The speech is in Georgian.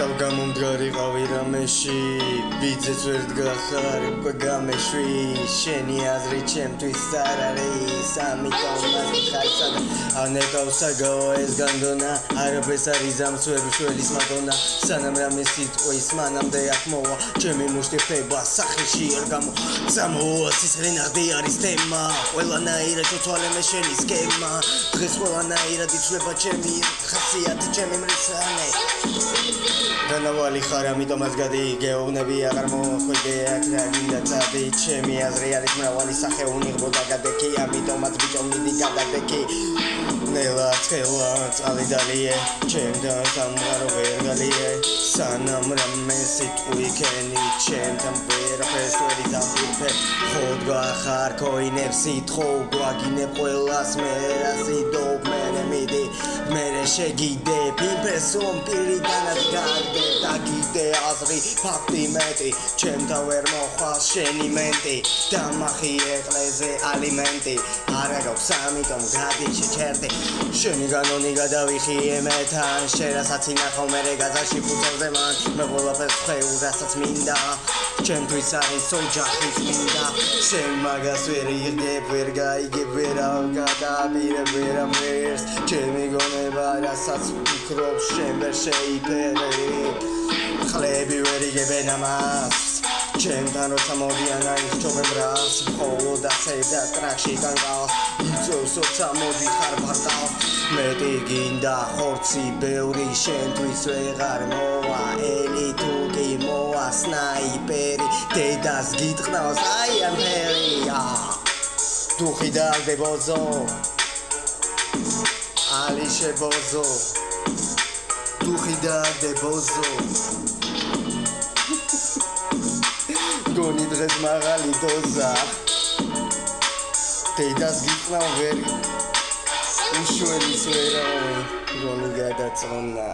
აკავ გამომდგარიყავი რამეში ბიძეც ვერ დგახარ უკვე გამეშვი შენი აზრი ჩემთვის არ არის ამიტომ მასხარსად ანეკავ საგაო ეს განდონა არაფერს არ იზამს ვერ უშველის მადონა სანამ რამე სიტყვის მანამდე აქ მოვა ჩემი მუშტი ხდება სახეში არ გამოვა სისხლინაღდი არის თემა ყველანაირად თვალე მე შენი სქემა დღეს ყველანაირად იცვლება ჩემი ხასიათი ჩემი მრისხანე განავალი ხარ ამიტომაც გადი გეუბნები აღარ მოხვიდე აქ რა გინდა წადი ჩემი აზრი არის მრავალი სახე უნიღბოდა გადეკი ამიტომაც ბიჭო მიდი გადადეკი ნელა ცხელა წალი დალიე ჩემთან სამღარო ვერ გალიე სანამ რამე სიტყვი ქენი ჩემთან ვერაფერს ვერ იზამბირფე ხოდ გახარ ქოინებს სიტყვ გვაგინებ ყველას მე რასიდობ მე მიდი მე შეგიდე ფიფესომ პირიდანაც გაგდე დაგიდე აზრი ფაქტი მეტი ჩემთან ვერ მოხვალ შენი მენტი დამახი ეყლეზე ალიმენტი არა გაქვს ამიტომ გადი შეჩერდი შენი განონი გადავიხიე მეთან შენ რასაც ინახავ მე გაზაში ფუძელზე მან მე ყველაფერს ხვევ რასაც მინდა ჩემთვის არის ოჯახის მინდა შენ მაგას ვერ იღებ ვერ გაიგებ ვერავ გადაპირებ ვერაფერს ჩემი გონება რასაც ვფიქრობ შენ ვერ შეიფერე ხლები ვერ იგებენ ამას ჩემთან როცა მოდიან არის ჩობენ ბრას მხოლოდ ასე და ტრაქში განყავს იწევს როცა მოდიხარ ბარტავს მეტი გინდა ხორცი ბევრი შენთვის ვეღარ მოვა ელი თუ კი მოვა სნაიპერი დედას გიტყნავს აი ამ ფერია დუხი დაგდებოზო ალი შებოზო დუხი დაგდებოზო გონი დღეს მაღალი დოზა დედას გიტყნავ ვერი უშველის ვერავინ გონი გადაწონა